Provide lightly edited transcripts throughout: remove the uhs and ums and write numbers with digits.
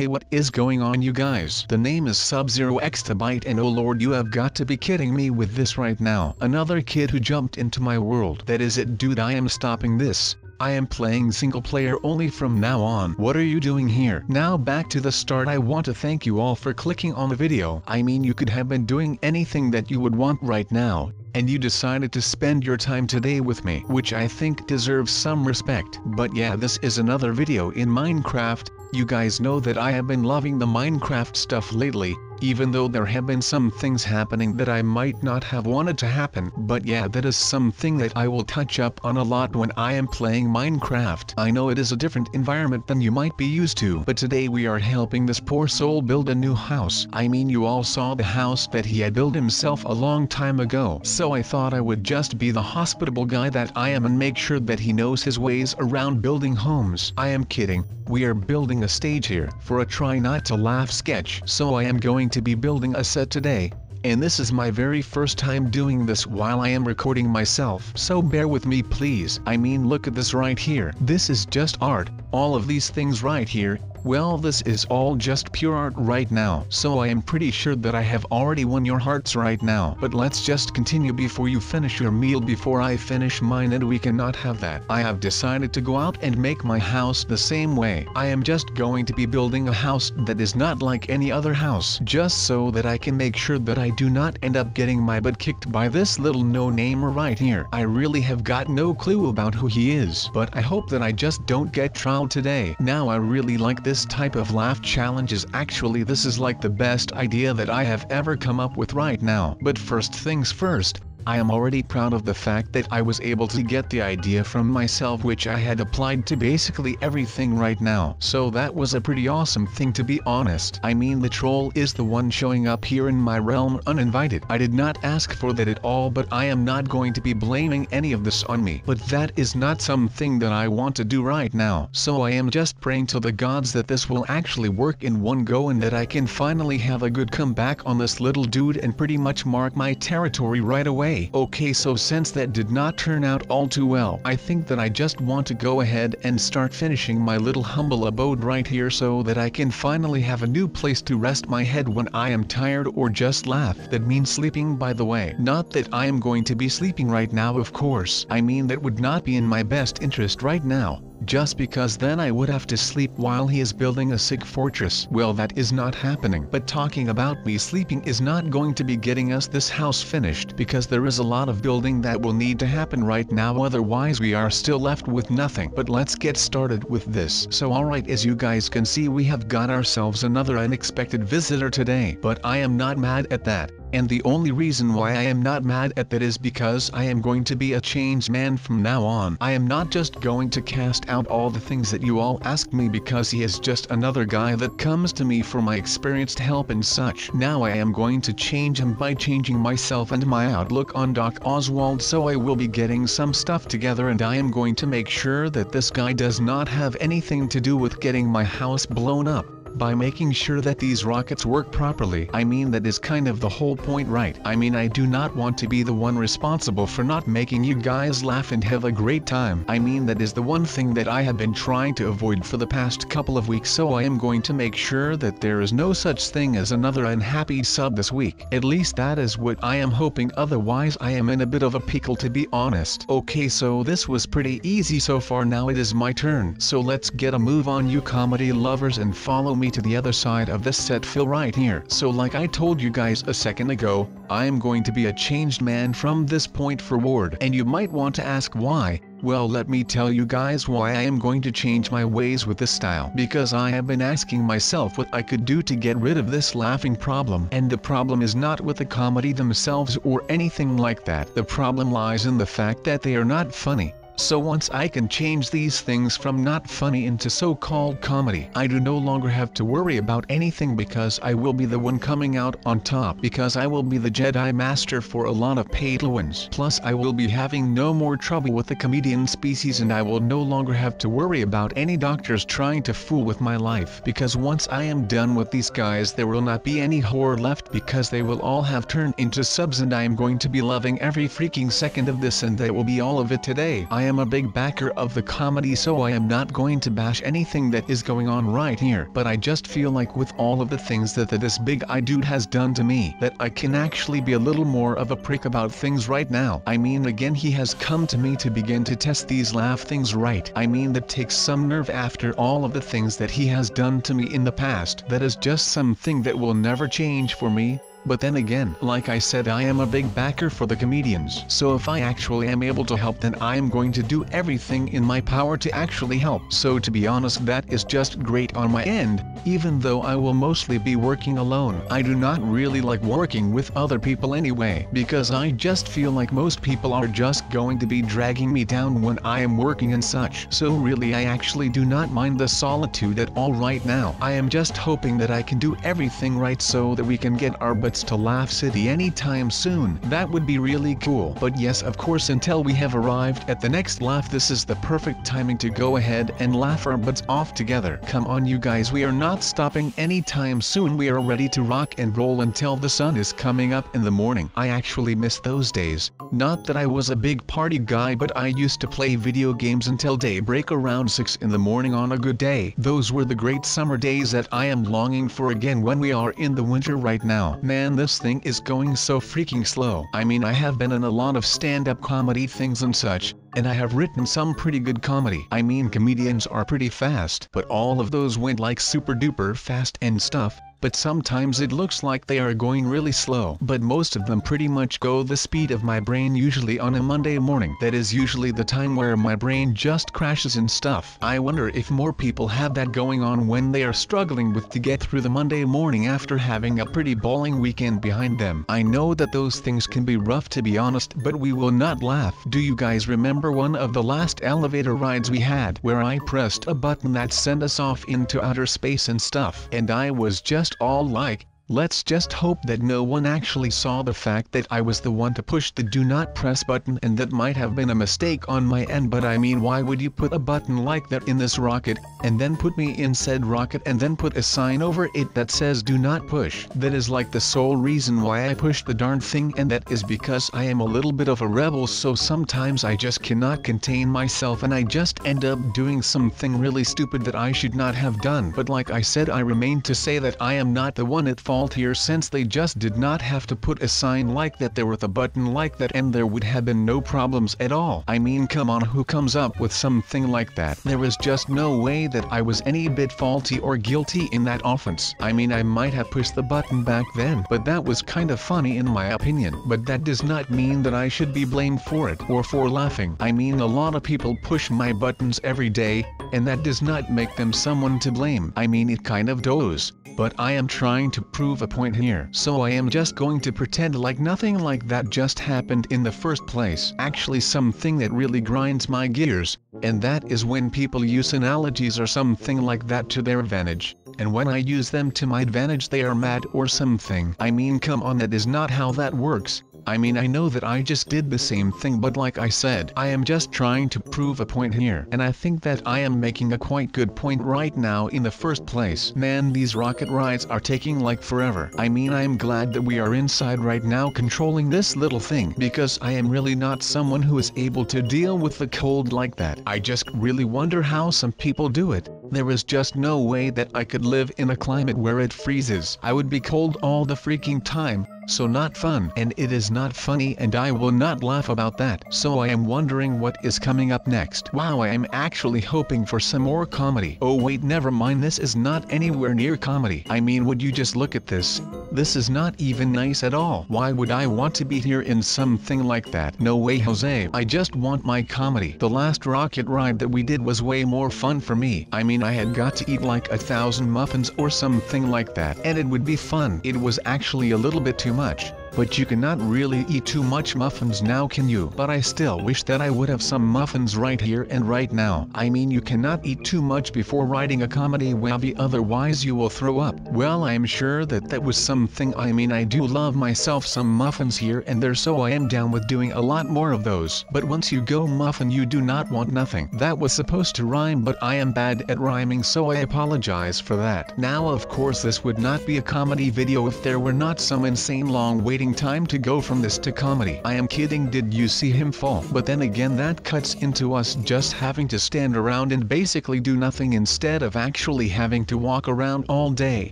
Okay, what is going on, you guys? The name is SubZeroExtabyte, and oh lord, you have got to be kidding me with this right now. Another kid who jumped into my world. That is it, dude. I am stopping this. I am playing single player only from now on. What are you doing here? Now back to the start. I want to thank you all for clicking on the video. I mean, you could have been doing anything that you would want right now, and you decided to spend your time today with me, which I think deserves some respect. But yeah, this is another video in Minecraft. You guys know that I have been loving the Minecraft stuff lately, even though there have been some things happening that I might not have wanted to happen. But yeah, that is something that I will touch up on a lot when I am playing Minecraft. I know it is a different environment than you might be used to, but today we are helping this poor soul build a new house. I mean, you all saw the house that he had built himself a long time ago, so I thought I would just be the hospitable guy that I am and make sure that he knows his ways around building homes. I am kidding. We are building a stage here for a try not to laugh sketch, so I am going to be building a set today, and this is my very first time doing this while I am recording myself, so bear with me please. I mean, look at this right here. This is just art. All of these things right here, well, this is all just pure art right now, so I am pretty sure that I have already won your hearts right now. But let's just continue before you finish your meal before I finish mine, and we cannot have that. I have decided to go out and make my house the same way. I am just going to be building a house that is not like any other house, just so that I can make sure that I do not end up getting my butt kicked by this little no-namer right here. I really have got no clue about who he is, but I hope that I just don't get trolled today. Now I really like this type of laugh challenges. Actually, this is like the best idea that I have ever come up with right now. But first things first, I am already proud of the fact that I was able to get the idea from myself, which I had applied to basically everything right now. So that was a pretty awesome thing, to be honest. I mean, the troll is the one showing up here in my realm uninvited. I did not ask for that at all, but I am not going to be blaming any of this on me. But that is not something that I want to do right now. So I am just praying to the gods that this will actually work in one go, and that I can finally have a good comeback on this little dude and pretty much mark my territory right away. Okay, so since that did not turn out all too well, I think that I just want to go ahead and start finishing my little humble abode right here, so that I can finally have a new place to rest my head when I am tired or just laugh. That means sleeping, by the way. Not that I am going to be sleeping right now, of course. I mean, that would not be in my best interest right now, just because then I would have to sleep while he is building a sick fortress. Well, that is not happening. But talking about me sleeping is not going to be getting us this house finished, because there is a lot of building that will need to happen right now, otherwise we are still left with nothing. But let's get started with this. So alright, as you guys can see, we have got ourselves another unexpected visitor today, but I am not mad at that. And the only reason why I am not mad at that is because I am going to be a changed man from now on. I am not just going to cast out all the things that you all asked me, because he is just another guy that comes to me for my experienced help and such. Now I am going to change him by changing myself and my outlook on Doc Oswald, so I will be getting some stuff together, and I am going to make sure that this guy does not have anything to do with getting my house blown up, by making sure that these rockets work properly. I mean, that is kind of the whole point, right? I mean, I do not want to be the one responsible for not making you guys laugh and have a great time. I mean, that is the one thing that I have been trying to avoid for the past couple of weeks, so I am going to make sure that there is no such thing as another unhappy sub this week. At least that is what I am hoping, otherwise I am in a bit of a pickle, to be honest. Okay, so this was pretty easy so far. Now it is my turn, so let's get a move on, you comedy lovers, and follow me to the other side of this set fill right here. So like I told you guys a second ago, I am going to be a changed man from this point forward, and you might want to ask why. Well, let me tell you guys why I am going to change my ways with this style. Because I have been asking myself what I could do to get rid of this laughing problem. And the problem is not with the comedy themselves or anything like that. The problem lies in the fact that they are not funny. So once I can change these things from not funny into so-called comedy, I do no longer have to worry about anything, because I will be the one coming out on top, because I will be the Jedi Master for a lot of Padawans. Plus I will be having no more trouble with the comedian species, and I will no longer have to worry about any doctors trying to fool with my life, because once I am done with these guys there will not be any horror left, because they will all have turned into subs, and I am going to be loving every freaking second of this, and that will be all of it today. I am a big backer of the comedy, so I am not going to bash anything that is going on right here. But I just feel like with all of the things that this big dude has done to me, that I can actually be a little more of a prick about things right now. I mean, again, he has come to me to begin to test these laugh things right. I mean, that takes some nerve after all of the things that he has done to me in the past. That is just something that will never change for me. But then again, like I said, I am a big backer for the comedians. So if I actually am able to help, then I am going to do everything in my power to actually help. So to be honest, that is just great on my end, even though I will mostly be working alone. I do not really like working with other people anyway, because I just feel like most people are just going to be dragging me down when I am working and such. So really, I actually do not mind the solitude at all right now. I am just hoping that I can do everything right so that we can get our butts to Laugh City anytime soon. That would be really cool. But yes, of course, until we have arrived at the next laugh, this is the perfect timing to go ahead and laugh our butts off together. Come on you guys, we are not stopping anytime soon. We are ready to rock and roll until the sun is coming up in the morning. I actually miss those days. Not that I was a big party guy, but I used to play video games until daybreak around 6 in the morning on a good day. Those were the great summer days that I am longing for again when we are in the winter right now. Man, this thing is going so freaking slow. I mean, I have been in a lot of stand-up comedy things and such, and I have written some pretty good comedy. I mean, comedians are pretty fast, but all of those went like super duper fast and stuff. But sometimes it looks like they are going really slow. But most of them pretty much go the speed of my brain, usually on a Monday morning. That is usually the time where my brain just crashes and stuff. I wonder if more people have that going on when they are struggling with to get through the Monday morning after having a pretty bawling weekend behind them. I know that those things can be rough, to be honest, but we will not laugh. Do you guys remember one of the last elevator rides we had where I pressed a button that sent us off into outer space and stuff? And I was just all like, let's just hope that no one actually saw the fact that I was the one to push the do not press button, and that might have been a mistake on my end. But I mean, why would you put a button like that in this rocket, and then put me in said rocket, and then put a sign over it that says do not push? That is like the sole reason why I pushed the darn thing, and that is because I am a little bit of a rebel, so sometimes I just cannot contain myself and I just end up doing something really stupid that I should not have done. But like I said, I remain to say that I am not the one at fault here, since they just did not have to put a sign like that there with a button like that, and there would have been no problems at all. I mean, come on, who comes up with something like that? There was just no way that I was any bit faulty or guilty in that offense. I mean, I might have pushed the button back then, but that was kind of funny in my opinion. But that does not mean that I should be blamed for it or for laughing. I mean, a lot of people push my buttons every day, and that does not make them someone to blame. I mean, it kind of does. But I am trying to prove a point here, so I am just going to pretend like nothing like that just happened in the first place. Actually, something that really grinds my gears, and that is when people use analogies or something like that to their advantage, and when I use them to my advantage they are mad or something. I mean, come on, that is not how that works. I mean, I know that I just did the same thing, but like I said, I am just trying to prove a point here, and I think that I am making a quite good point right now in the first place. Man, these rocket rides are taking like forever. I mean, I am glad that we are inside right now controlling this little thing, because I am really not someone who is able to deal with the cold like that. I just really wonder how some people do it. There is just no way that I could live in a climate where it freezes. I would be cold all the freaking time. So not fun, and it is not funny, and I will not laugh about that. So I am wondering what is coming up next. Wow, I am actually hoping for some more comedy. Oh wait, never mind, this is not anywhere near comedy. I mean, would you just look at this? This is not even nice at all. Why would I want to be here in something like that? No way, Jose. I just want my comedy. The last rocket ride that we did was way more fun for me. I mean, I had got to eat like 1,000 muffins or something like that, and it would be fun. It was actually a little bit too much. But you cannot really eat too much muffins now, can you? But I still wish that I would have some muffins right here and right now. I mean, you cannot eat too much before writing a comedy webby, otherwise you will throw up. Well, I am sure that that was something. I mean, I do love myself some muffins here and there, so I am down with doing a lot more of those. But once you go muffin, you do not want nothing. That was supposed to rhyme, but I am bad at rhyming, so I apologize for that. Now, of course, this would not be a comedy video if there were not some insane long waiting waiting time to go from this to comedy. I am kidding, did you see him fall? But then again, that cuts into us just having to stand around and basically do nothing instead of actually having to walk around all day.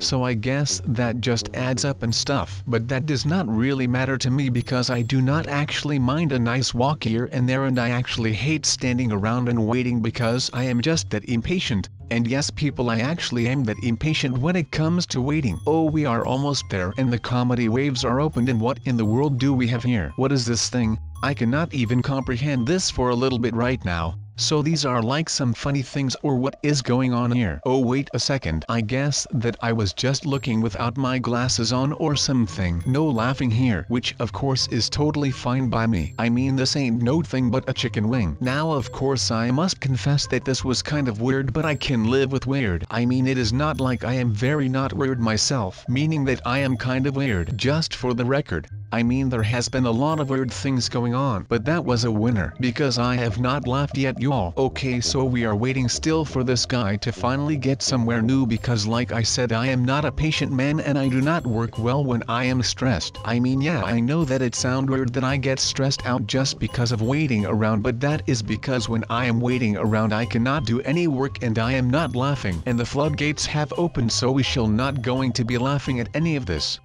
So I guess that just adds up and stuff. But that does not really matter to me because I do not actually mind a nice walk here and there, and I actually hate standing around and waiting because I am just that impatient. And yes people, I actually am that impatient when it comes to waiting. Oh, we are almost there and the comedy waves are opened, and what in the world do we have here? What is this thing? I cannot even comprehend this for a little bit right now. So these are like some funny things, or what is going on here? Oh wait a second, I guess that I was just looking without my glasses on or something. No laughing here, which of course is totally fine by me. I mean, this ain't no thing but a chicken wing. Now of course I must confess that this was kind of weird, but I can live with weird. I mean, it is not like I am very not weird myself, meaning that I am kind of weird. Just for the record, I mean, there has been a lot of weird things going on, but that was a winner because I have not laughed yet, y'all. Okay, so we are waiting still for this guy to finally get somewhere new because like I said, I am not a patient man and I do not work well when I am stressed. I mean, yeah, I know that it sounds weird that I get stressed out just because of waiting around, but that is because when I am waiting around I cannot do any work and I am not laughing, and the floodgates have opened, so we shall not going to be laughing at any of this.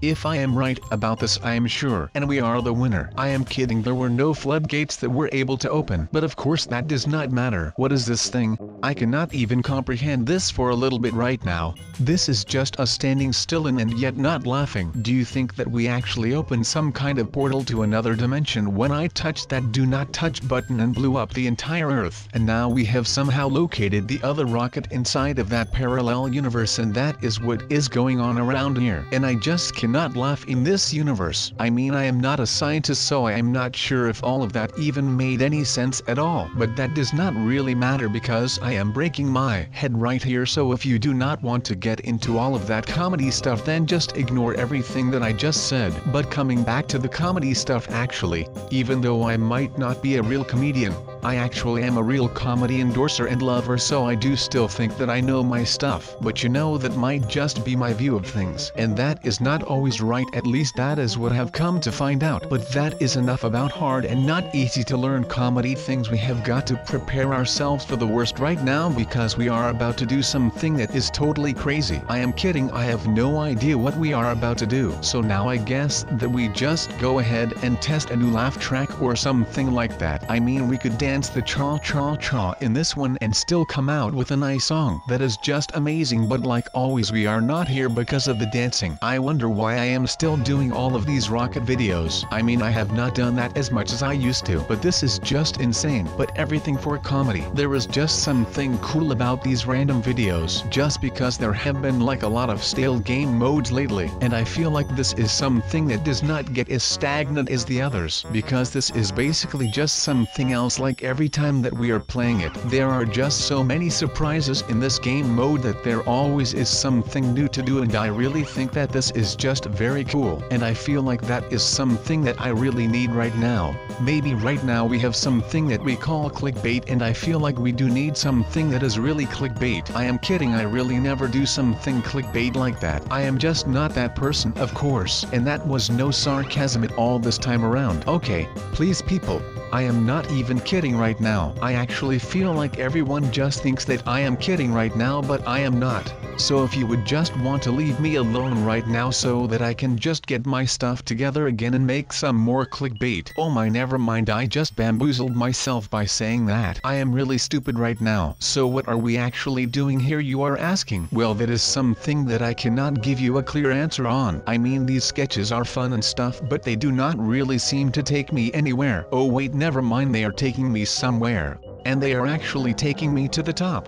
If I am right about this, I am sure, and we are the winner. I am kidding, there were no floodgates that were able to open, but of course that does not matter. What is this thing? I cannot even comprehend this for a little bit right now. This is just us standing still and yet not laughing. Do you think that we actually opened some kind of portal to another dimension when I touched that do not touch button and blew up the entire Earth? And now we have somehow located the other rocket inside of that parallel universe, and that is what is going on around here. And I just cannot laugh in this universe. I mean, I am not a scientist, so I am not sure if all of that even made any sense at all. But that does not really matter because I am breaking my head right here. So if you do not want to get into all of that comedy stuff, then just ignore everything that I just said. But coming back to the comedy stuff, actually, even though I might not be a real comedian, I actually am a real comedy endorser and lover, so I do still think that I know my stuff. But you know, that might just be my view of things, and that is not always right, at least that is what I've come to find out. But that is enough about hard and not easy to learn comedy things. We have got to prepare ourselves for the worst right now because we are about to do something that is totally crazy. I am kidding, I have no idea what we are about to do. So now I guess that we just go ahead and test a new laugh track or something like that. I mean, we could dance the cha-cha-cha in this one and still come out with a nice song that is just amazing, but like always we are not here because of the dancing. I wonder why I am still doing all of these rocket videos. I mean, I have not done that as much as I used to, but this is just insane. But everything for comedy. There is just something cool about these random videos, just because there have been like a lot of stale game modes lately, and I feel like this is something that does not get as stagnant as the others, because this is basically just something else. Like every time that we are playing it, there are just so many surprises in this game mode that there always is something new to do, and I really think that this is just very cool, and I feel like that is something that I really need right now. Maybe right now we have something that we call clickbait, and I feel like we do need something that is really clickbait. I am kidding, I really never do something clickbait like that. I am just not that person, of course, and that was no sarcasm at all this time around. Okay, please people, I am not even kidding right now. I actually feel like everyone just thinks that I am kidding right now, but I am not. So if you would just want to leave me alone right now so that I can just get my stuff together again and make some more clickbait. Oh my, never mind, I just bamboozled myself by saying that. I am really stupid right now. So what are we actually doing here, you are asking? Well, that is something that I cannot give you a clear answer on. I mean, these sketches are fun and stuff, but they do not really seem to take me anywhere. Oh wait, never mind, they are taking me somewhere. And they are actually taking me to the top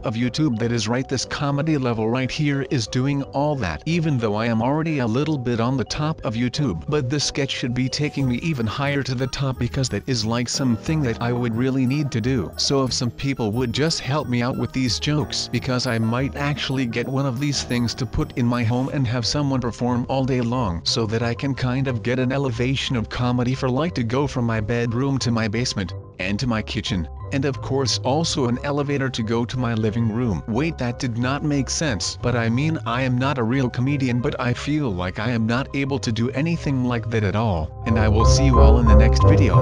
of YouTube. That is right, this comedy level right here is doing all that, even though I am already a little bit on the top of YouTube. But this sketch should be taking me even higher to the top, because that is like something that I would really need to do. So if some people would just help me out with these jokes, because I might actually get one of these things to put in my home and have someone perform all day long, so that I can kind of get an elevation of comedy for like to go from my bedroom to my basement. and to my kitchen, and of course also an elevator to go to my living room. Wait, that did not make sense. But I mean, I am not a real comedian, but I feel like I am not able to do anything like that at all. And I will see you all in the next video.